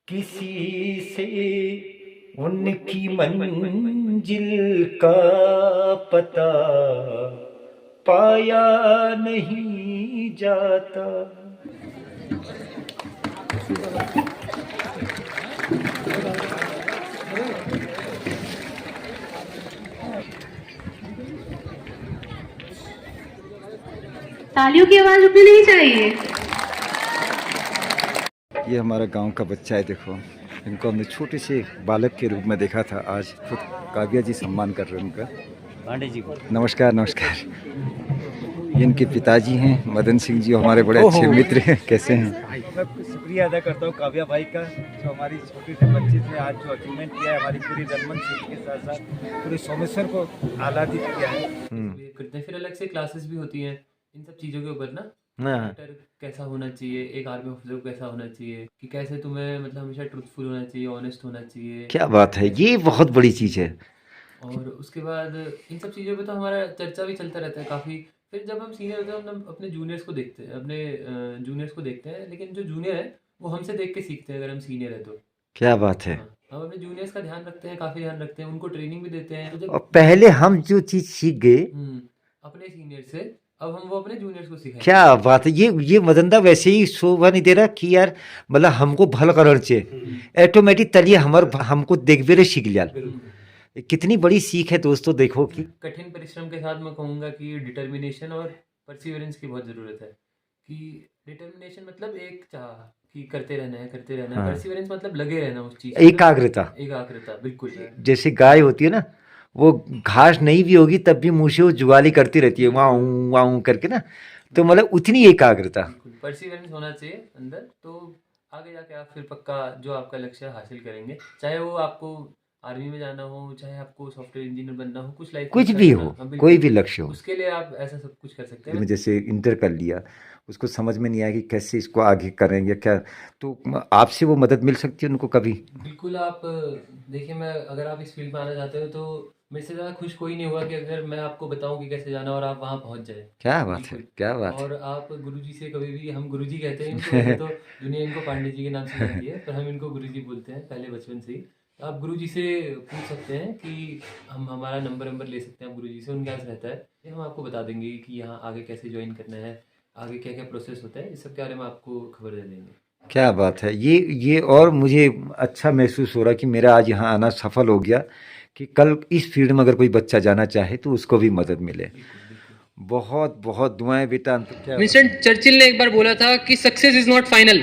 किसी से उनकी मंजिल का पता पाया नहीं जाता। तालियों की आवाज रुकनी नहीं चाहिए। ये हमारा गांव का बच्चा है, देखो इनको हमने छोटे से बालक के रूप में देखा था, आज खुद काव्या जी सम्मान कर रहे हैं उनका। पांडे जी को नमस्कार। नमस्कार। ये इनके पिताजी हैं मदन सिंह जी, हमारे बड़े अच्छे मित्र हैं। कैसे हैं? मैं शुक्रिया अदा करता हूँ काव्या भाई का, जो हमारी छोटे से बच्चे से आज जो अचीवमेंट किया है, हमारी पूरी रनमन सिटी के साथ साथ पूरे सोमेश्वर को आह्लादित किया है। करते हैं। फिर अलग से क्लासेस भी होती हैं इन सब चीज़ों के ऊपर ना, कैसा होना चाहिए, एक आर्मी ऑफिसर को कैसा होना चाहिए, कि कैसे तुम्हें मतलब हमेशा ट्रूथफुल होना चाहिए, ऑनेस्ट होना चाहिए। क्या बात है, ये बहुत बड़ी चीज़ है। और उसके बाद इन सब चीज़ों पे तो हमारा चर्चा भी चलता रहता है काफ़ी। फिर जब हम सीनियर होते हैं हम अपने जूनियर्स को देखते हैं, जूनियर्स को देखते हैं, लेकिन जो जूनियर है वो हमसे देख के सीखते हैं अगर हम सीनियर है तो। क्या बात है। हम अपने जूनियर्स का ध्यान रखते हैं, काफ़ी ध्यान रखते हैं, उनको ट्रेनिंग भी देते हैं। तो और पहले हम जो चीज़ सीख गए अपने सीनियर से, अब हम वो अपने जूनियर्स को सिखाएंगे। क्या बात है। ये मदनदा वैसे ही शोभा नहीं दे रहा कि यार मतलब हमको भल करण चाहिए ऑटोमेटिक तलिए हमको देख बेरे सीख लिया। कितनी बड़ी सीख है दोस्तों, देखो कि कठिन परिश्रम के साथ मैं कहूँगा कि डिटर्मिनेशन और परसिवरेंस की बहुत ज़रूरत है। कि डिटर्मिनेशन मतलब एक चाह कि करते रहना है, करते रहना है। परसिवरेंस मतलब लगे रहना उस चीज़, एकाग्रता बिल्कुल। जैसे गाय होती है ना, वो घास नहीं भी होगी तब भी मुँह से वो जुगाली करती रहती है, वाऊं वाऊं करके ना, तो मतलब उतनी एकाग्रता। परसिवरेंस होना चाहिए अंदर, तो आगे जाके आप फिर पक्का जो आपका लक्ष्य हासिल करेंगे, चाहे वो आपको आर्मी में जाना हो, चाहे आपको सॉफ्टवेयर इंजीनियर बनना हो, कुछ लाइफ कुछ भी हो, कोई भी लक्ष्य हो, उसके लिए आप ऐसा सब कुछ कर सकते हैं। जैसे इंटर कर लिया, उसको समझ में नहीं आया कि कैसे इसको आगे करेंगे क्या, तो आपसे वो मदद मिल सकती है उनको कभी? बिल्कुल। आप देखिए, मैं अगर आप इस फील्ड में आना चाहते हो तो मेरे से ज़्यादा खुश कोई नहीं होगा कि अगर मैं आपको बताऊं कि कैसे जाना और आप वहां पहुंच जाए। क्या बात है, क्या बात है। और आप गुरुजी से कभी भी, हम गुरुजी कहते हैं इनको, वैसे तो दुनिया इनको पांडे जी के नाम से जानती है, पर हम इनको गुरुजी बोलते हैं पहले बचपन से ही। आप गुरुजी से पूछ सकते हैं कि हम हमारा नंबर ले सकते हैं आप गुरुजी से, उनके पास रहता है। हम आपको बता देंगे कि यहाँ आगे कैसे ज्वाइन करना है, आगे क्या क्या प्रोसेस होता है, इस सब के बारे में आपको खबर दे देंगे। क्या बात है। ये और मुझे अच्छा महसूस हो रहा कि मेरा आज यहाँ आना सफल हो गया, कि कल इस फील्ड में अगर कोई बच्चा जाना चाहे तो उसको भी मदद मिले। बहुत बहुत दुआएं बेटा। विंस्टन चर्चिल ने एक बार बोला था कि success is not final,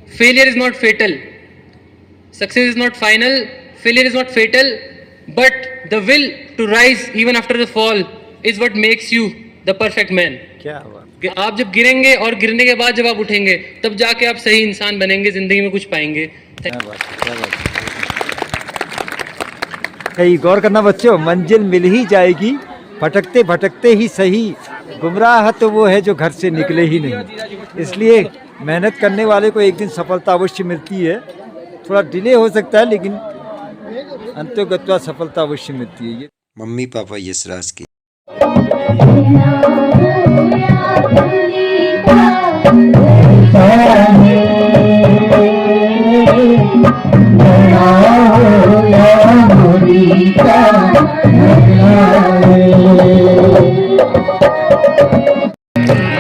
failure is not fatal. Success is not final, failure is not fatal, but the will to rise even after the fall is what makes you the perfect man. क्या बात। आप जब गिरेंगे और गिरने के बाद जब आप उठेंगे, तब जाके आप सही इंसान बनेंगे, जिंदगी में कुछ पाएंगे। क्या बात, क्या बात। कहीं गौर करना बच्चों, मंजिल मिल ही जाएगी, भटकते भटकते ही सही। गुमराह तो वो है जो घर से निकले ही नहीं। इसलिए मेहनत करने वाले को एक दिन सफलता अवश्य मिलती है, थोड़ा डिले हो सकता है लेकिन अंतोगत्वा सफलता अवश्य मिलती है। ये मम्मी पापा यशराज की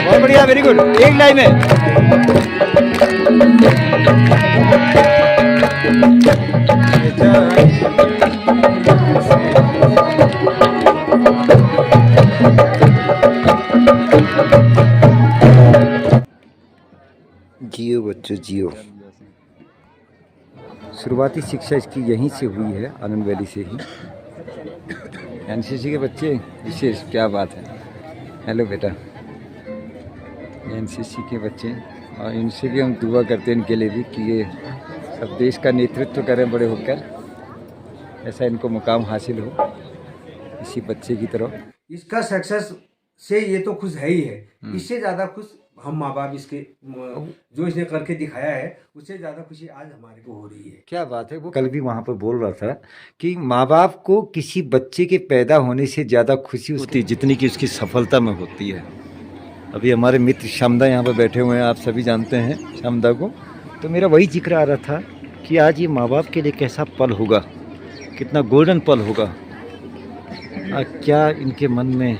बहुत बढ़िया, वेरी गुड, एक लाइन में। जियो बच्चों जियो। शुरुआती शिक्षा इसकी यहीं से हुई है, आनंद वैली से ही। एनसीसी के बच्चे विशेष, क्या बात है। हेलो बेटा, एनसीसी के बच्चे, और इनसे भी हम दुआ करते हैं इनके लिए भी कि ये सब देश का नेतृत्व करें बड़े होकर, ऐसा इनको मुकाम हासिल हो इसी बच्चे की तरह। इसका सक्सेस से ये तो खुश है ही है, इससे ज़्यादा खुश हम माँ बाप इसके जो इसने करके दिखाया है, उससे ज़्यादा खुशी आज हमारे को हो रही है। क्या बात है। वो कल भी वहाँ पर बोल रहा था कि माँ बाप को किसी बच्चे के पैदा होने से ज़्यादा खुशी होती जितनी कि उसकी सफलता में होती है। अभी हमारे मित्र श्यामदा यहाँ पर बैठे हुए हैं, आप सभी जानते हैं श्यामदा को, तो मेरा वही जिक्र आ रहा था कि आज ये माँ बाप के लिए कैसा पल होगा, कितना गोल्डन पल होगा, क्या इनके मन में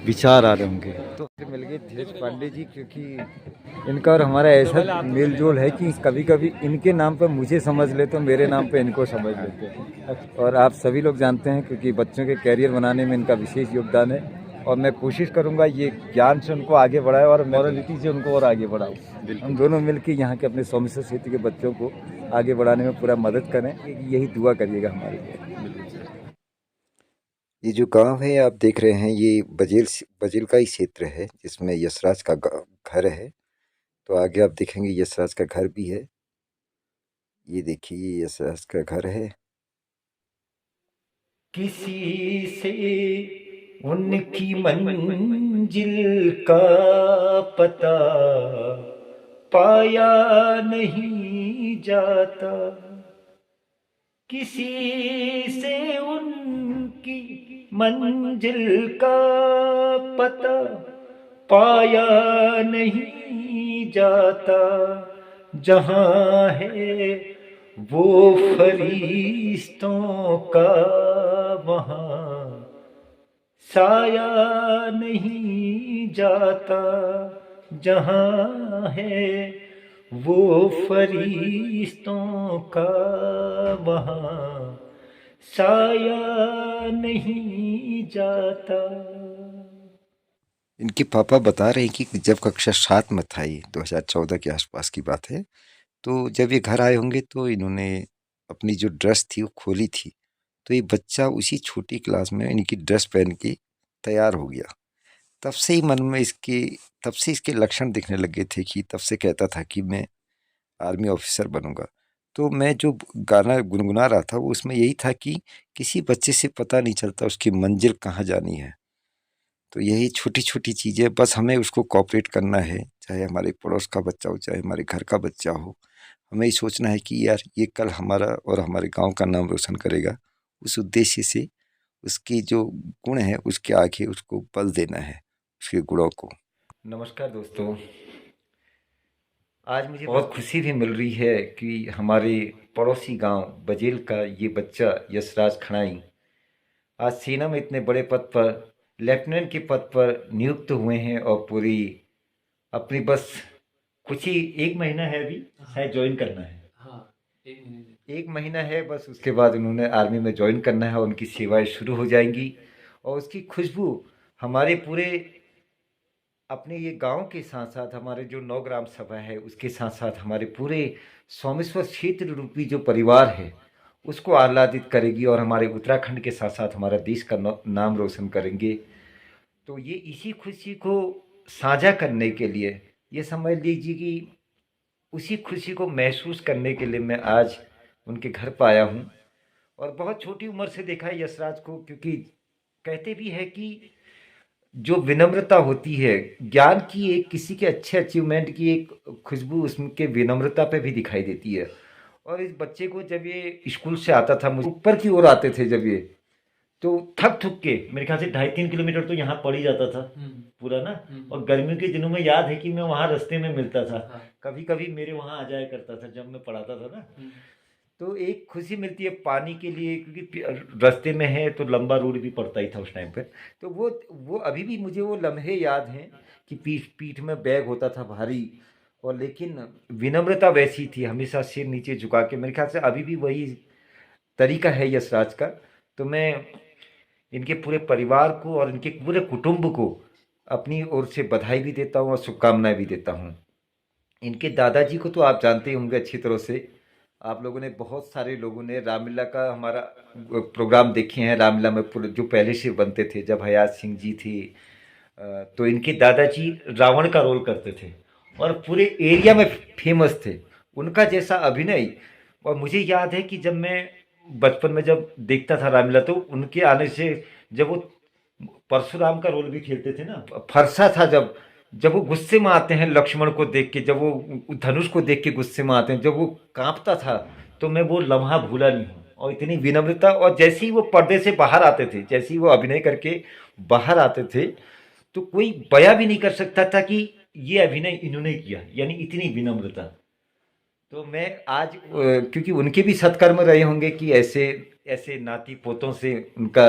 विचार आ रहे होंगे। तो मिल गए धीरज पांडे जी, क्योंकि इनका और हमारा ऐसा मेल जोल है कि कभी कभी इनके नाम पर मुझे समझ लेते, मेरे नाम पे इनको समझ लेते। और आप सभी लोग जानते हैं, क्योंकि बच्चों के कैरियर बनाने में इनका विशेष योगदान है, और मैं कोशिश करूंगा ये ज्ञान से उनको आगे बढ़ाए और मॉरलिटी से उनको और आगे बढ़ाऊं। हम दोनों मिलकर यहाँ के अपने सोमेश्वर क्षेत्र के बच्चों को आगे बढ़ाने में पूरा मदद करें, यही दुआ करिएगा हमारे लिए। ये जो गांव है आप देख रहे हैं, ये बजेल का ही क्षेत्र है जिसमें यशराज का घर है। तो आगे आप देखेंगे यशराज का घर भी है। ये देखिए, ये यशराज का घर है। किसी से उनकी मंजिल का पता पाया नहीं जाता, किसी से उनकी मंजिल का पता पाया नहीं जाता, जहाँ है वो फरिश्तों का वहाँ साया नहीं जाता, जहाँ है वो फरिश्तों का वहाँ साया नहीं जाता। इनके पापा बता रहे हैं कि जब कक्षा 7 में था, ये 2014 के आसपास की बात है, तो जब ये घर आए होंगे तो इन्होंने अपनी जो ड्रेस थी वो खोली थी, तो ये बच्चा उसी छोटी क्लास में इनकी ड्रेस पहन के तैयार हो गया। तब से ही मन में तब से इसके लक्षण दिखने लगे थे कि तब से कहता था कि मैं आर्मी ऑफिसर बनूंगा। तो मैं जो गाना गुनगुना रहा था वो उसमें यही था कि किसी बच्चे से पता नहीं चलता उसकी मंजिल कहाँ जानी है। तो यही छोटी छोटी चीज़ें, बस हमें उसको कोऑपरेट करना है, चाहे हमारे पड़ोस का बच्चा हो, चाहे हमारे घर का बच्चा हो। हमें ये सोचना है कि यार ये कल हमारा और हमारे गांव का नाम रोशन करेगा। उस उद्देश्य से उसकी जो गुण है उसके आगे उसको बल देना है, उसके गुणों को। नमस्कार दोस्तों, आज मुझे बहुत खुशी भी मिल रही है कि हमारे पड़ोसी गांव बजेल का ये बच्चा यशराज खणाई आज सेना में इतने बड़े पद पर, लेफ्टिनेंट के पद पर नियुक्त हुए हैं, और पूरी अपनी बस कुछ ही 1 महीना है अभी शायद ज्वाइन करना है। हाँ, 1 महीना है बस, उसके बाद उन्होंने आर्मी में ज्वाइन करना है, उनकी सेवाएं शुरू हो जाएंगी। और उसकी खुशबू हमारे पूरे अपने ये गांव के साथ साथ हमारे जो 9 ग्राम सभा है उसके साथ साथ हमारे पूरे सोमेश्वर क्षेत्र रूपी जो परिवार है उसको आह्लादित करेगी, और हमारे उत्तराखंड के साथ साथ हमारा देश का नाम रोशन करेंगे। तो ये इसी खुशी को साझा करने के लिए, ये समझ लीजिए कि उसी खुशी को महसूस करने के लिए मैं आज उनके घर पर आया हूँ। और बहुत छोटी उम्र से देखा है यशराज को, क्योंकि कहते भी है कि जो विनम्रता होती है, ज्ञान की एक, किसी के अच्छे अचीवमेंट की एक खुशबू उसके विनम्रता पे भी दिखाई देती है। और इस बच्चे को जब ये स्कूल से आता था, मुझे ऊपर की ओर आते थे जब ये, तो थक थक के मेरे ख्याल से 2.5-3 किलोमीटर तो यहाँ पड़ ही जाता था पूरा ना। और गर्मियों के दिनों में याद है कि मैं वहाँ रास्ते में मिलता था, कभी कभी मेरे वहाँ आ जाया करता था जब मैं पढ़ाता था ना। तो एक खुशी मिलती है पानी के लिए, क्योंकि रास्ते में है तो लंबा रोड भी पड़ता ही था उस टाइम पे। तो वो अभी भी मुझे वो लम्हे याद हैं कि पीठ में बैग होता था भारी, और लेकिन विनम्रता वैसी थी, हमेशा सिर नीचे झुका के। मेरे ख्याल से अभी भी वही तरीका है यशराज का। तो मैं इनके पूरे परिवार को और इनके पूरे कुटुंब को अपनी ओर से बधाई भी देता हूँ और शुभकामनाएं भी देता हूँ। इनके दादाजी को तो आप जानते ही होंगे अच्छी तरह से, आप लोगों ने, बहुत सारे लोगों ने रामलीला का हमारा प्रोग्राम देखे हैं। रामलीला में पूरे जो पहले से बनते थे, जब हयात सिंह जी थे, तो इनके दादाजी रावण का रोल करते थे और पूरे एरिया में फेमस थे उनका जैसा अभिनय। और मुझे याद है कि जब मैं बचपन में जब देखता था रामलीला, तो उनके आने से, जब वो परशुराम का रोल भी खेलते थे ना, फरसा था, जब वो गुस्से में आते हैं लक्ष्मण को देख के, जब वो धनुष को देख के गुस्से में आते हैं, जब वो कांपता था, तो मैं वो लम्हा भूला नहीं हूँ। और इतनी विनम्रता, और जैसे ही वो पर्दे से बाहर आते थे, जैसे ही वो अभिनय करके बाहर आते थे, तो कोई बयां भी नहीं कर सकता था कि ये अभिनय इन्होंने किया, यानी इतनी विनम्रता। तो मैं आज क्योंकि उनके भी सत्कर्म रहे होंगे कि ऐसे ऐसे नाती पोतों से उनका,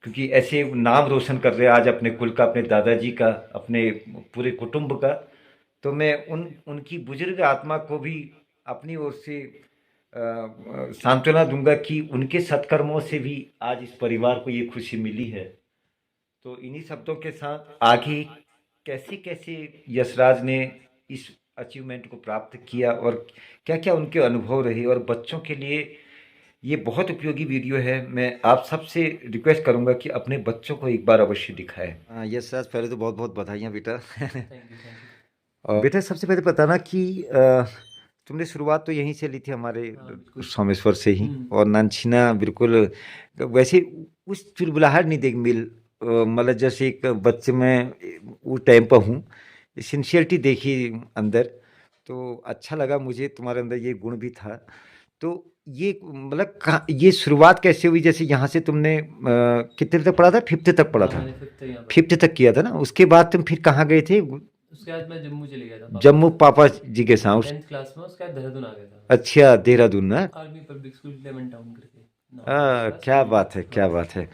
क्योंकि ऐसे नाम रोशन कर रहे हैं आज अपने कुल का, अपने दादाजी का, अपने पूरे कुटुंब का। तो मैं उनकी बुजुर्ग आत्मा को भी अपनी ओर से सांत्वना दूंगा कि उनके सत्कर्मों से भी आज इस परिवार को ये खुशी मिली है। तो इन्हीं शब्दों के साथ आगे कैसे कैसे यशराज ने इस अचीवमेंट को प्राप्त किया और क्या क्या उनके अनुभव रहे, और बच्चों के लिए ये बहुत उपयोगी वीडियो है। मैं आप सबसे रिक्वेस्ट करूंगा कि अपने बच्चों को एक बार अवश्य दिखाएं। यशराज, पहले तो बहुत बहुत बधाइयाँ बेटा। Thank you. और बेटा सबसे पहले बताना कि तुमने शुरुआत तो यहीं से ली थी हमारे सोमेश्वर से ही, और नानछीना बिल्कुल वैसे उस चुलबुलाहट नहीं देख मिल, मतलब जैसे एक बच्चे में वो टाइम पर हूँ, सिंसियरिटी देखी अंदर, तो अच्छा लगा मुझे, तुम्हारे अंदर ये गुण भी था। तो ये मतलब ये शुरुआत कैसे हुई? जैसे यहाँ से तुमने कितने तक पढ़ा था? 5th तक पढ़ा था? 5th तक किया था ना, उसके बाद तुम फिर कहाँ गए थे? उसके बाद मैं जम्मू चले गया था, जम्मू पापा जी के साथ। 10th क्लास में। उसके बाद देहरादून आ गया था। अच्छा, देहरादून ना? Army public school lemon town करके। क्या बात है, क्या बात है।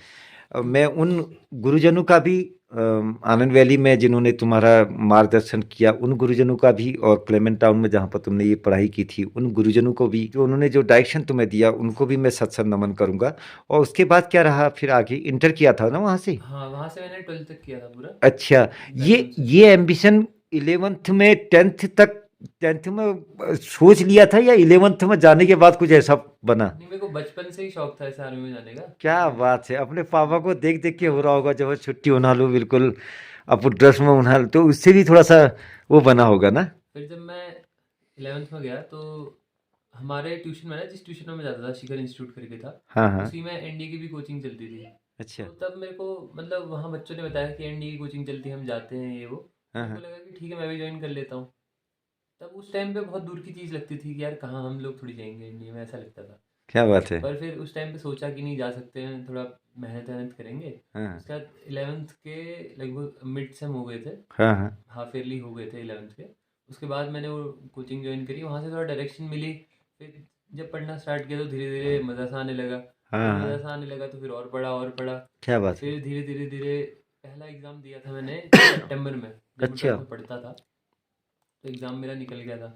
मैं उन गुरुजनों का भी आनंद वैली में जिन्होंने तुम्हारा मार्गदर्शन किया, उन गुरुजनों का भी, और क्लेमेंट टाउन में जहाँ पर तुमने ये पढ़ाई की थी, उन गुरुजनों को भी, जो उन्होंने जो डायरेक्शन तुम्हें दिया, उनको भी मैं सत्संग नमन करूंगा। और उसके बाद क्या रहा फिर आगे? इंटर किया था ना वहाँ से? हाँ, वहाँ से मैंने 12th तक किया था पूरा। अच्छा, ये एम्बिशन 11th में 10th में सोच लिया था, या 11th में जाने के बाद कुछ ऐसा बना? नहीं, मेरे को बचपन से ही शौक था ऐसे आर्मी में जाने का। क्या बात है। अपने पापा को देख देख के हो रहा होगा, जब छुट्टी होना लो बिल्कुल अब ड्रेस में होना, तो उससे भी थोड़ा सा वो बना होगा ना? फिर जब मैं 11th में गया तो हमारे ट्यूशन में ना, जिस ट्यूशन में मैं जाता था, शिखर इंस्टीट्यूट करके था, हाँ हाँ। उसी में एनडीए की भी कोचिंग चलती थी। अच्छा। तो तब मेरे को मतलब वहाँ बच्चों ने बताया कि एनडीए की कोचिंग चलती है, हम जाते हैं ये वो। हाँ मेरे को लगा कि ठीक है, मैं भी ज्वाइन कर लेता हूँ। तब उस टाइम पे बहुत दूर की चीज़ लगती थी कि यार कहाँ हम लोग थोड़ी जाएंगे एनडीए में, ऐसा लगता था। क्या बात है। पर फिर उस टाइम पे सोचा कि नहीं, जा सकते हैं, थोड़ा मेहनत करेंगे। हाँ उसके बाद 11th के लगभग मिड सेम हो गए थे, हाँ हाँ। हाफ ईयरली हो गए थे 11th के। उसके बाद मैंने वो कोचिंग ज्वाइन करी, वहाँ से थोड़ा डायरेक्शन मिली। फिर जब पढ़ना स्टार्ट किया तो धीरे धीरे मज़ा सा आने लगा। हाँ मज़ा हाँ। सा आने लगा तो फिर और पढ़ा। क्या बात है। फिर धीरे धीरे धीरे पहला एग्ज़ाम दिया था मैंने सितंबर में, जब मैं अच्छा। 12th में पढ़ता था। तो एग्ज़ाम मेरा निकल गया था।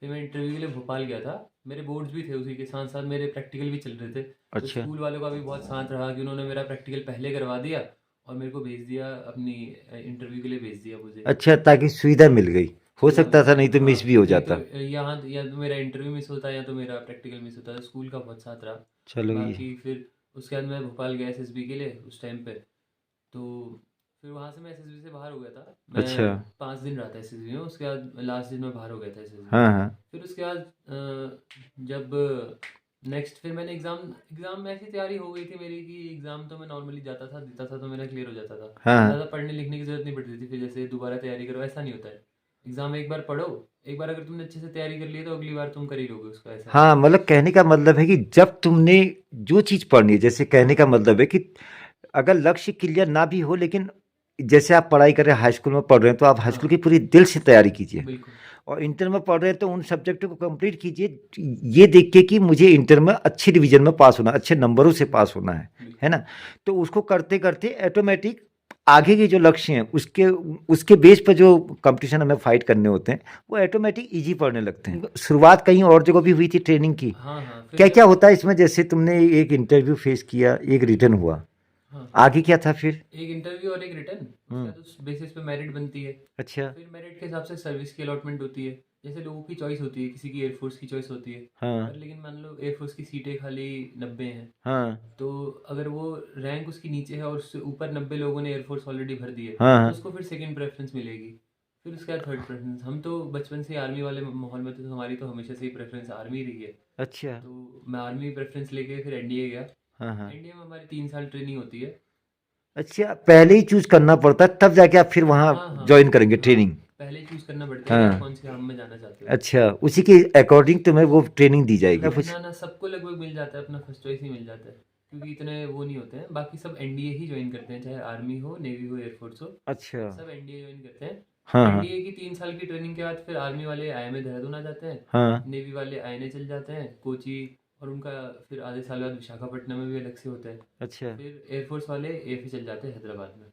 फिर मैं इंटरव्यू के लिए भोपाल गया था। मेरे बोर्ड्स भी थे, उसी के साथ साथ मेरे प्रैक्टिकल भी चल रहे थे। तो अच्छा। स्कूल वालों का भी बहुत साथ रहा कि उन्होंने मेरा प्रैक्टिकल पहले करवा दिया और मेरे को भेज दिया, अपनी इंटरव्यू के लिए भेज दिया मुझे। अच्छा, ताकि सुविधा मिल गई। हो सकता था नहीं तो मिस भी हो नहीं जाता। तो यहाँ या तो मेरा इंटरव्यू मिस होता या तो मेरा प्रैक्टिकल मिस होता। तो स्कूल का बहुत साथ रहा। चलो ये। बाकी फिर उसके बाद मैं भोपाल गया एसएसबी के लिए उस टाइम पे। तो फिर वहाँ से मैं एसएसबी से बाहर हो गया था। मैं अच्छा। 5 दिन रहा था एसएसबी में। उसके बाद लास्ट दिन में बाहर हो गया था एसएसबी। हाँ हाँ। फिर उसके बाद जब नेक्स्ट फिर मैंने एग्ज़ाम में ऐसी तैयारी हो गई थी मेरी कि एग्ज़ाम तो मैं नॉर्मली जाता था, देता था, तो मेरा क्लियर हो जाता था। हाँ। ज़्यादा पढ़ने लिखने की ज़रूरत नहीं पड़ती थी। फिर जैसे दोबारा तैयारी करो, ऐसा नहीं होता है। एग्ज़ाम एक बार पढ़ो, एक बार अगर तुमने अच्छे से तैयारी कर ली है तो अगली बार तुम कर ही लोगे उसको, ऐसा है। हाँ, मतलब कहने का मतलब है कि जब तुमने जो चीज़ पढ़नी है, जैसे कहने का मतलब है कि अगर लक्ष्य क्लियर ना भी हो, लेकिन जैसे आप पढ़ाई कर रहे हैं, हाई स्कूल में पढ़ रहे हैं, तो आप हाई स्कूल की पूरी दिल से तैयारी कीजिए। बिल्कुल। और इंटर में पढ़ रहे हैं तो उन सब्जेक्टों को कंप्लीट कीजिए, ये देख के कि मुझे इंटर में अच्छी डिवीजन में पास होना, अच्छे नंबरों से पास होना है ना? तो उसको करते करते ऑटोमेटिक आगे के जो लक्ष्य हैं, उसके बेस पर जो कंपटीशन हमें फाइट करने होते हैं, वो ऑटोमेटिक इजी पड़ने लगते हैं। शुरुआत कहीं और जगह भी हुई थी ट्रेनिंग की? हाँ हाँ। क्या क्या होता है इसमें? जैसे तुमने एक इंटरव्यू फेस किया, एक रिटर्न हुआ, हाँ, आगे क्या था फिर? एक इंटरव्यू और एक रिटर्न। उस बेसिस पे मेरिट बनती है। अच्छा। फिर मेरिट के हिसाब से सर्विस की अलॉटमेंट होती है। जैसे लोगों की चॉइस होती है, किसी की एयरफोर्स की चॉइस होती है। हाँ पर लेकिन मान लो एयरफोर्स की सीटें खाली 90 हैं, हाँ तो अगर वो रैंक उसकी नीचे है और उससे ऊपर 90 लोगों ने एयरफोर्स ऑलरेडी भर दी है, हाँ। तो उसको फिर सेकंड प्रेफरेंस मिलेगी। फिर उसके बाद थर्ड प्रेफरेंस। हम तो बचपन से आर्मी वाले माहौल में थे, तो हमारी तो हमेशा से ही प्रेफरेंस आर्मी रही है। अच्छा। तो मैं आर्मी प्रेफरेंस लेके फिर एनडीए गया। हाँ हाँ। एनडीए में हमारी 3 साल ट्रेनिंग होती है। अच्छा, पहले ही चूज करना पड़ता है, तब जाके आप फिर वहाँ हाँ, ज्वाइन करेंगे हाँ, ट्रेनिंग? पहले चूज करना पड़ता है हाँ। कि कौन से काम में जाना चाहते हो। अच्छा, उसी के अकॉर्डिंग तुम्हें वो ट्रेनिंग दी जाएगी कुछ? ना सबको लगभग मिल जाता है, अपना फर्स्ट चॉइस ही मिल जाता है, क्योंकि इतने वो नहीं होते हैं। बाकी सब एनडीए ही ज्वाइन करते हैं, चाहे आर्मी हो, नेवी हो, एयरफोर्स हो, अच्छा। सब एनडीए ज्वाइन करते हैं। हाँ हाँ एनडीए की 3 साल की ट्रेनिंग के बाद फिर आर्मी वाले आईएमए देहरादून आ जाते हैं, हाँ। नेवी वाले आईएनए चल जाते हैं कोची, और उनका फिर आधे साल बाद विशाखापट्टनम में भी अलग से होता है। अच्छा, फिर एयरफोर्स वाले एएफए चल जाते हैं हैदराबाद में।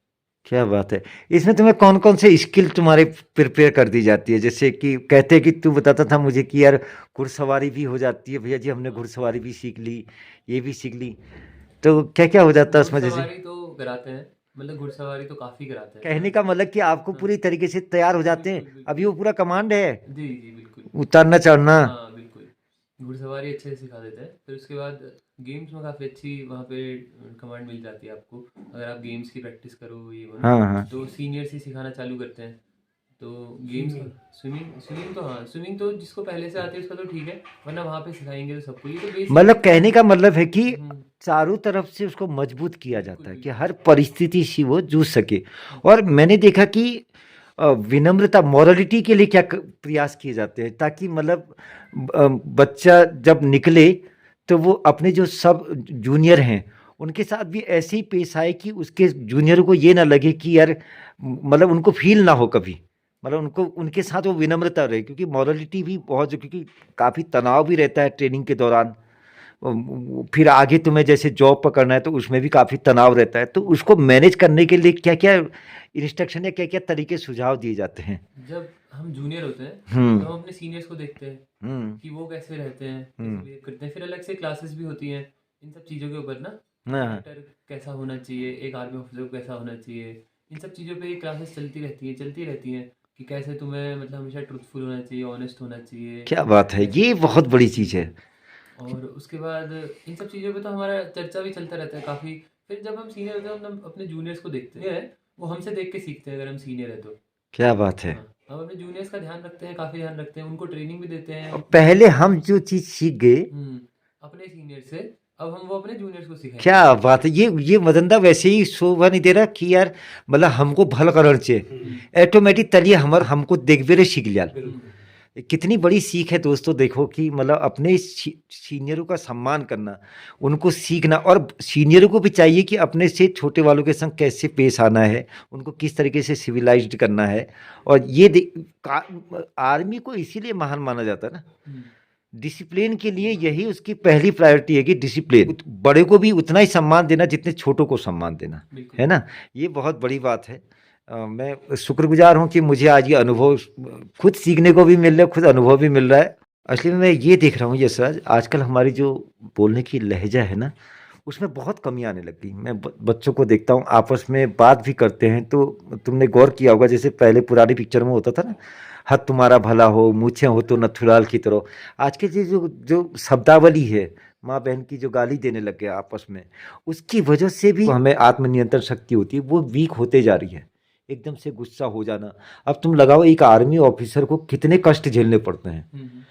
क्या बात है। इसमें तुम्हें कौन कौन से स्किल तुम्हारे प्रिपेयर कर दी जाती है? जैसे कि कहते हैं कि तू बताता था मुझे कि यार घुड़सवारी भी हो जाती है भैया जी, हमने घुड़सवारी भी सीख ली, ये भी सीख ली, तो क्या क्या हो जाता है उसमें? जैसे घुड़सवारी तो कराते हैं, मतलब घुड़सवारी तो काफ़ी कराते हैं। कहने का मतलब कि आपको पूरी तरीके से तैयार हो जाते हैं, बिल्कुल, बिल्कुल। अभी वो पूरा कमांड है, जी, जी, बिल्कुल। उतरना चढ़ना। हाँ, बिल्कुल। घुड़सवारी अच्छे से सिखा देते हैं। फिर उसके बाद गेम्स में काफ़ी अच्छी वहाँ पे कमांड मिल जाती है आपको। अगर आप गेम्स की प्रैक्टिस करो ये वो ना, हाँ हाँ। तो सीनियर्स ही सिखाना चालू करते हैं। तो गेम्स का स्विमिंग स्विमिंग तो हाँ, स्विमिंग तो जिसको पहले से आती है उसका तो ठीक है, वरना वहाँ पे सिखाएँगे तो सबको। ये तो बेसिक मतलब कहने का मतलब है कि हुँ, चारों तरफ से उसको मजबूत किया जाता है बिल्कुल, कि बिल्कुल। हर परिस्थिति से वो जूझ सके। और मैंने देखा कि विनम्रता, मॉरलिटी के लिए क्या प्रयास किए जाते हैं ताकि मतलब बच्चा जब निकले तो वो अपने जो सब जूनियर हैं उनके साथ भी ऐसे ही पेश आए कि उसके जूनियर को ये ना लगे कि यार मतलब उनको फील ना हो कभी, मतलब उनको उनके साथ वो विनम्रता रहे, क्योंकि मॉरलिटी भी बहुत, क्योंकि काफ़ी तनाव भी रहता है ट्रेनिंग के दौरान। फिर आगे तुम्हें जैसे जॉब पकड़ना है तो उसमें भी काफ़ी तनाव रहता है, तो उसको मैनेज करने के लिए क्या क्या इंस्ट्रक्शन या क्या क्या तरीके सुझाव दिए जाते हैं? जब हम जूनियर होते हैं, हम्म तो हम अपने सीनियर्स को देखते हैं हम्म कि वो कैसे रहते हैं, कैसे हम्म बिहेव करते हैं। फिर अलग से क्लासेस भी होती हैं इन सब चीज़ों के ऊपर ना, हाँ कैरेक्टर कैसा होना चाहिए, एक आर्मी ऑफिसर को कैसा होना चाहिए। इन सब चीज़ों पे क्लासेस चलती रहती हैं कि कैसे तुम्हें मतलब हमेशा ट्रूथफुल होना चाहिए, ऑनेस्ट होना चाहिए, क्या बात है, कैसे ये बहुत बड़ी चीज़ है। और उसके बाद इन सब चीज़ों पे तो हमारा चर्चा भी चलता रहता है काफ़ी। फिर जब हम सीनियर होते हैं हम अपने जूनियर्स को देखते हैं, वो हमसे देख के सीखते हैं अगर हम सीनियर है तो। क्या बात है। हाँ, हम अपने जूनियर्स का ध्यान रखते हैं, काफ़ी ध्यान रखते हैं, उनको ट्रेनिंग भी देते हैं। और पहले हम जो चीज़ सीख गए, अपने सीनियर से अब हम वो अपने जूनियर्स को सिखाएंगे। क्या बात है, ये मदनदा वैसे ही शोभा नहीं दे रहा कि यार मतलब हमको भल करण चाहिए ऑटोमेटिक तलिए हमर हमको देखबे रे सीख लिया। कितनी बड़ी सीख है दोस्तों, देखो कि मतलब अपने सीनियरों का सम्मान करना, उनको सीखना, और सीनियरों को भी चाहिए कि अपने से छोटे वालों के संग कैसे पेश आना है, उनको किस तरीके से सिविलाइज्ड करना है। और ये आर्मी को इसीलिए महान माना जाता है ना, डिसिप्लिन के लिए, यही उसकी पहली प्रायोरिटी है कि डिसिप्लिन, बड़े को भी उतना ही सम्मान देना जितने छोटों को सम्मान देना, बिल्कुल। है ना। ये बहुत बड़ी बात है। मैं शुक्रगुजार हूँ कि मुझे आज ये अनुभव खुद सीखने को भी मिल रहा है, खुद अनुभव भी मिल रहा है। असली में मैं ये देख रहा हूँ यशराज, आजकल हमारी जो बोलने की लहजा है ना, उसमें बहुत कमी आने लग गई। मैं बच्चों को देखता हूँ आपस में बात भी करते हैं, तो तुमने गौर किया होगा जैसे पहले पुरानी पिक्चर में होता था ना, हद तुम्हारा भला हो, मूछें हो तो नथुलाल की तरह। आज के जो जो शब्दावली है, माँ बहन की जो गाली देने लग गए आपस में, उसकी वजह से भी हमें आत्मनियंत्रण शक्ति होती है वो वीक होते जा रही है। एकदम से गुस्सा हो जाना, अब तुम लगाओ एक आर्मी ऑफिसर को कितने कष्ट झेलने पड़ते हैं,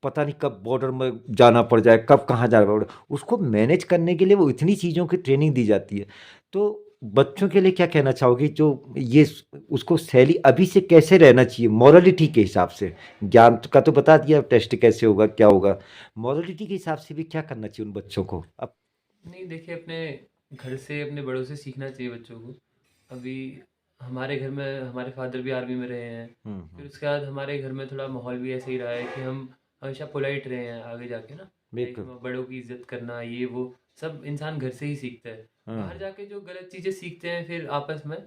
पता नहीं कब बॉर्डर में जाना पड़ जाए, कब कहाँ जाना पड़ जाए, उसको मैनेज करने के लिए वो इतनी चीज़ों की ट्रेनिंग दी जाती है। तो बच्चों के लिए क्या कहना चाहोगे जो ये उसको शैली अभी से कैसे रहना चाहिए मॉरलिटी के हिसाब से? ज्ञान का तो बता दिया, टेस्ट कैसे होगा क्या होगा, मॉरलिटी के हिसाब से भी क्या करना चाहिए उन बच्चों को अब? नहीं देखिए, अपने घर से अपने बड़ों से सीखना चाहिए बच्चों को। अभी हमारे घर में हमारे फादर भी आर्मी में रहे हैं। फिर उसके बाद हमारे घर में थोड़ा माहौल भी ऐसे ही रहा है कि हम हमेशा पोलाइट रहे हैं आगे जाके ना, लाइक बिल्कुल। बड़ों की इज्जत करना, ये वो सब इंसान घर से ही सीखता है। बाहर जाके जो गलत चीज़ें सीखते हैं फिर आपस में,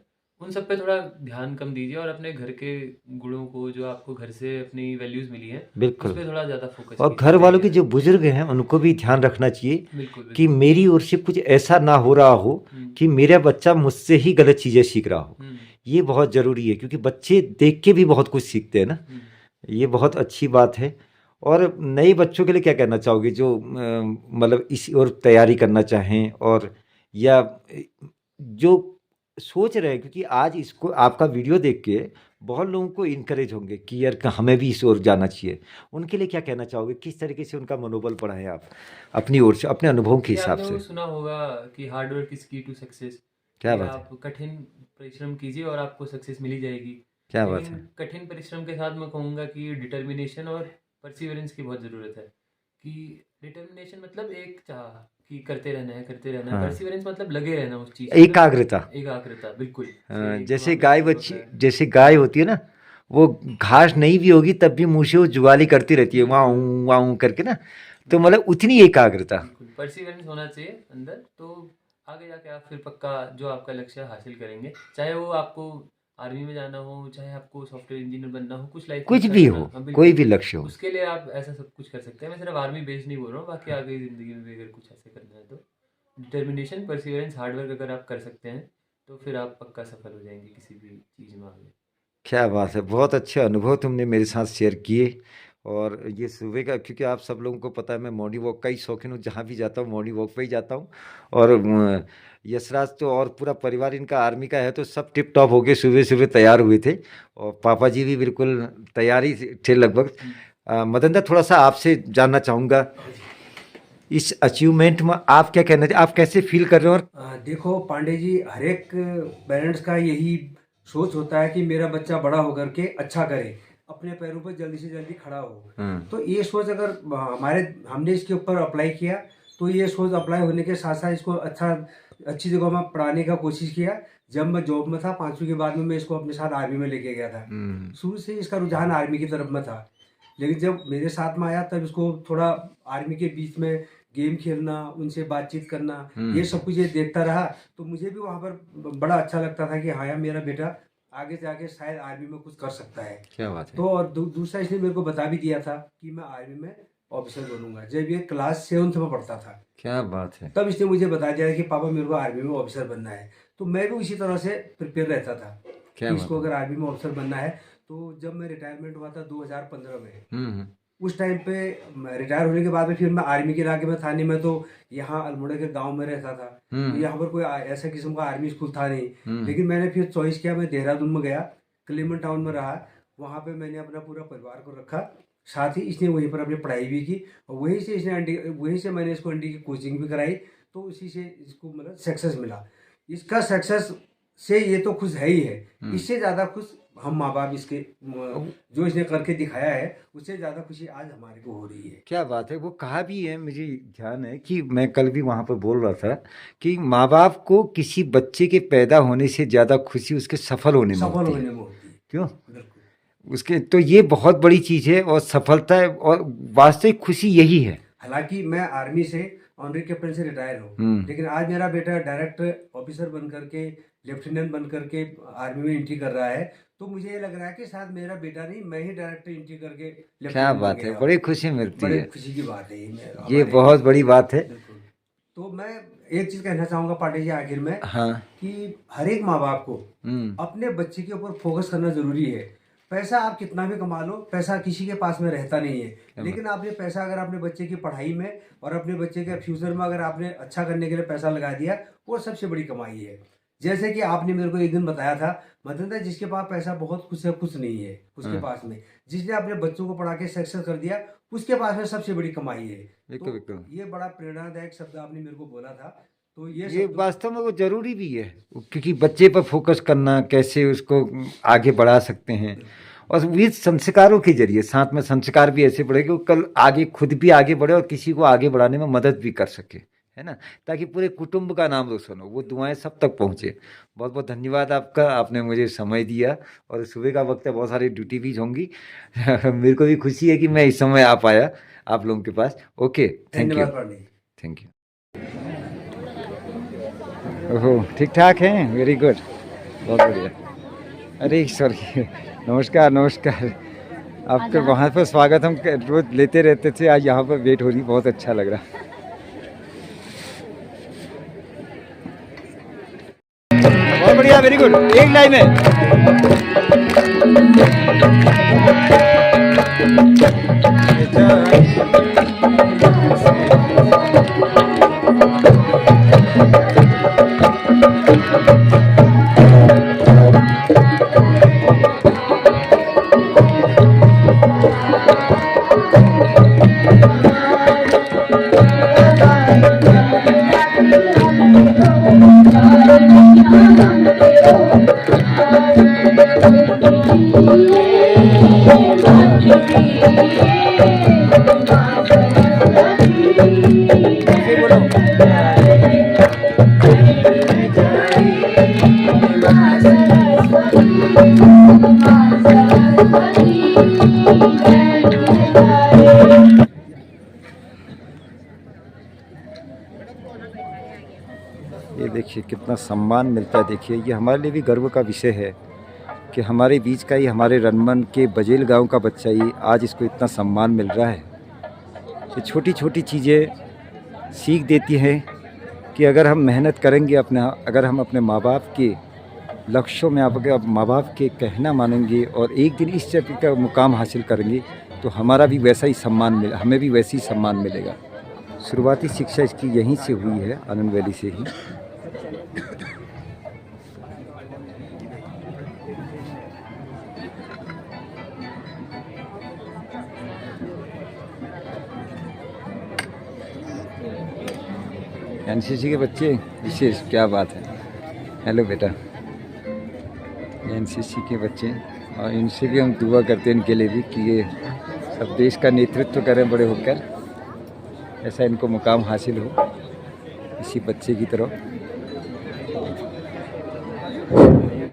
उन सब पे थोड़ा ध्यान कम दीजिए और अपने घर के गुणों को, जो आपको घर से अपनी वैल्यूज़ मिली हैं, उस बिल्कुल। पे थोड़ा ज़्यादा फोकस और कीजिए। घर वालों के जो बुजुर्ग हैं उनको भी ध्यान रखना चाहिए बिल्कुल, कि बिल्कुल। मेरी ओर से कुछ ऐसा ना हो रहा हो कि मेरा बच्चा मुझसे ही गलत चीज़ें सीख रहा हो। ये बहुत ज़रूरी है क्योंकि बच्चे देख के भी बहुत कुछ सीखते हैं ना। ये बहुत अच्छी बात है। और नए बच्चों के लिए क्या कहना चाहोगे जो मतलब इस ओर तैयारी करना चाहें, और या जो सोच रहे हैं, क्योंकि आज इसको आपका वीडियो देख के बहुत लोगों को इनकरेज होंगे कि यार हमें भी इस ओर जाना चाहिए, उनके लिए क्या कहना चाहोगे? किस तरीके से उनका मनोबल बढ़ाएं आप अपनी ओर से, अपने अनुभव के ये हिसाब आपने से? वो सुना होगा कि हार्ड वर्क इज की टू सक्सेस, क्या कि बात है, आप कठिन परिश्रम कीजिए और आपको सक्सेस मिल ही जाएगी। क्या बात लेकिन है। कठिन परिश्रम के साथ मैं कहूँगा कि डिटर्मिनेशन और परसिवरेंस की बहुत ज़रूरत है, कि डिटर्मिनेशन मतलब एक चाह कि करते रहना है हाँ। परसिवरेंस मतलब लगे रहना उस चीज एकाग्रता बिल्कुल हाँ, से जैसे वहाँ पे गाय फॉलो बच्ची होता है। जैसे गाय होती है ना, वो घास नहीं भी होगी तब भी मुंह से वो जुगाली करती रहती है वाऊ वाऊ करके ना, तो मतलब उतनी एकाग्रता। बिल्कुल परसिवरेंस होना चाहिए अंदर, तो आगे जाके आप फिर पक्का जो आपका लक्ष्य है हासिल करेंगे, चाहे वो आपको आर्मी में जाना हो, चाहे आपको सॉफ्टवेयर इंजीनियर बनना हो, कुछ लाइफ में कुछ अच्छा भी करना हो, हाँ, बिल्कुल। कोई भी लक्ष्य हो। उसके लिए आप ऐसा सब कुछ कर सकते हैं। मैं सिर्फ आर्मी बेस्ड नहीं बोल रहा हूँ, बाकी आगे जिंदगी में भी अगर कुछ ऐसे करना है तो डिटर्मिनेशन परसिवरेंस हार्डवर्क अगर आप कर सकते हैं तो फिर आप पक्का सफल हो जाएंगे किसी भी चीज़ में आगे। क्या बात है, बहुत अच्छे अनुभव तुमने मेरे साथ शेयर किए। और ये सुबह का, क्योंकि आप सब लोगों को पता है मैं मॉर्निंग वॉक का ही शौकीन हूँ, जहाँ भी जाता हूँ मॉर्निंग वॉक पे ही जाता हूँ। और यशराज तो और पूरा परिवार इनका आर्मी का है, तो सब टिप टॉप होके सुबह सुबह तैयार हुए थे, और पापा जी भी बिल्कुल तैयार ही थे लगभग। मदन दा, थोड़ा सा आपसे जानना चाहूँगा, इस अचीवमेंट में आप क्या कहना चाहिए, आप कैसे फील कर रहे हो? और देखो पांडे जी, हर एक पेरेंट्स का यही सोच होता है कि मेरा बच्चा बड़ा होकर के अच्छा करे, अपने पैरों पर जल्दी से जल्दी खड़ा हो। तो ये सोच अगर हमने इसके ऊपर अप्लाई किया, तो ये सोच अप्लाई होने के साथ साथ इसको अच्छी जगह में पढ़ाने का कोशिश किया। जब मैं जॉब में था 5वीं के बाद में मैं इसको अपने साथ आर्मी में लेके गया था। शुरू से इसका रुझान आर्मी की तरफ में था, लेकिन जब मेरे साथ में आया तब इसको थोड़ा आर्मी के बीच में गेम खेलना, उनसे बातचीत करना, ये सब कुछ ये देखता रहा, तो मुझे भी वहाँ पर बड़ा अच्छा लगता था कि हाँ यार, मेरा बेटा आगे जाके शायद आर्मी में कुछ कर सकता है। क्या बात है। तो और दूसरा इसने मेरे को बता भी दिया था कि मैं आर्मी में ऑफिसर बनूंगा, जब ये क्लास 7th में पढ़ता था। क्या बात है। तब इसने मुझे बता दिया कि पापा मेरे को आर्मी में ऑफिसर बनना है। तो मैं भी उसी तरह से प्रिपेयर रहता था कि इसको अगर आर्मी में ऑफिसर बनना है। तो जब मैं रिटायरमेंट हुआ था 2015 में, उस टाइम पे रिटायर होने के बाद में फिर मैं आर्मी के इलाके में था नहीं, मैं तो यहाँ अल्मोड़ा के गांव में रहता था। तो यहाँ पर कोई ऐसा किस्म का आर्मी स्कूल था नहीं। लेकिन मैंने फिर चॉइस किया, मैं देहरादून में गया, क्लेमन टाउन में रहा, वहाँ पे मैंने अपना पूरा परिवार को रखा, साथ ही इसने वहीं पर अपनी पढ़ाई भी की, और वहीं से मैंने इसको अंडी की कोचिंग भी कराई। तो उसी से इसको मतलब सक्सेस मिला। इसका सक्सेस से ये तो खुश है ही है, इससे ज़्यादा खुश हम माँ बाप इसके जो इसने करके दिखाया है, उससे ज़्यादा खुशी आज हमारे को हो रही है। क्या बात है। वो कहा भी है, मुझे ध्यान है कि मैं कल भी वहाँ पर बोल रहा था कि माँ बाप को किसी बच्चे के पैदा होने से ज़्यादा खुशी उसके सफल होने में होती है। क्यों? उसके तो ये बहुत बड़ी चीज़ है, और सफलता है, और वास्तविक खुशी यही है। हालांकि मैं आर्मी से ऑनरी कैप्टन से रिटायर हूँ, लेकिन आज मेरा बेटा डायरेक्ट ऑफिसर बन करके, लेफ्टिनेंट बन करके आर्मी में एंट्री कर रहा है। तो मुझे ये लग रहा है कि शायद मेरा बेटा नहीं, मैं ही डायरेक्ट एंट्री करके क्या बात है, बड़ी खुशी मिलती है, खुशी की बात है ये बहुत बड़ी बात है। तो मैं एक चीज कहना चाहूंगा पांडे जी आखिर में, हाँ, कि हर एक माँ बाप को अपने बच्चे के ऊपर फोकस करना जरूरी है। पैसा आप कितना भी कमा लो, पैसा किसी के पास में रहता नहीं है, लेकिन आपने पैसा अगर अपने बच्चे की पढ़ाई में और अपने बच्चे के फ्यूचर में अगर आपने अच्छा करने के लिए पैसा लगा दिया, वो सबसे बड़ी कमाई है। जैसे कि आपने मेरे को एक दिन बताया था, मतलब जिसके पास पैसा बहुत कुछ है, कुछ नहीं है उसके पास में, जिसने अपने बच्चों को पढ़ा के सक्सेस कर दिया, उसके पास में सबसे बड़ी कमाई है। तो ये बड़ा प्रेरणादायक शब्द आपने मेरे को बोला था। तो ये वास्तव में वो जरूरी भी है, क्योंकि बच्चे पर फोकस करना, कैसे उसको आगे बढ़ा सकते हैं, और ये संस्कारों के जरिए, साथ में संस्कार भी ऐसे बढ़े कि वो कल आगे खुद भी आगे बढ़े और किसी को आगे बढ़ाने में मदद भी कर सके, है ना, ताकि पूरे कुटुंब का नाम रोशन हो, वो दुआएं सब तक पहुंचे। बहुत बहुत धन्यवाद आपका, आपने मुझे समय दिया, और सुबह का वक्त है, बहुत सारी ड्यूटी भी होंगी मेरे को भी खुशी है कि मैं इस समय आ पाया आप लोगों के पास। Okay, thank you, thank you. ओहो, ठीक ठाक हैं, वेरी गुड, बहुत बढ़िया। अरे सॉरी, नमस्कार नमस्कार। आपके वहाँ पर स्वागत हम रोज लेते रहते थे, आज यहाँ पर वेट हो रही, बहुत अच्छा लग रहा। बहुत बढ़िया, वेरी गुड, एक लाइन है। ये देखिए कितना सम्मान मिलता है। देखिए ये हमारे लिए भी गर्व का विषय है कि हमारे बीच का ही, हमारे रनमन के बजेल गांव का बच्चा ही आज इसको इतना सम्मान मिल रहा है। ये छोटी छोटी चीज़ें सीख देती हैं कि अगर हम मेहनत करेंगे अगर हम अपने माँ बाप के लक्ष्यों में आपके माँ बाप के कहना मानेंगे और एक दिन इस तरह का मुकाम हासिल करेंगे तो हमारा भी वैसा ही सम्मान हमें भी वैसे ही सम्मान मिलेगा। शुरुआती शिक्षा इसकी यहीं से हुई है, आनंद वैली से ही। एनसीसी के बच्चे विशेष, क्या बात है। हेलो बेटा, एनसीसी के बच्चे, और इनसे भी हम दुआ करते हैं इनके लिए भी कि ये सब देश का नेतृत्व करें बड़े होकर, ऐसा इनको मुकाम हासिल हो इसी बच्चे की तरह।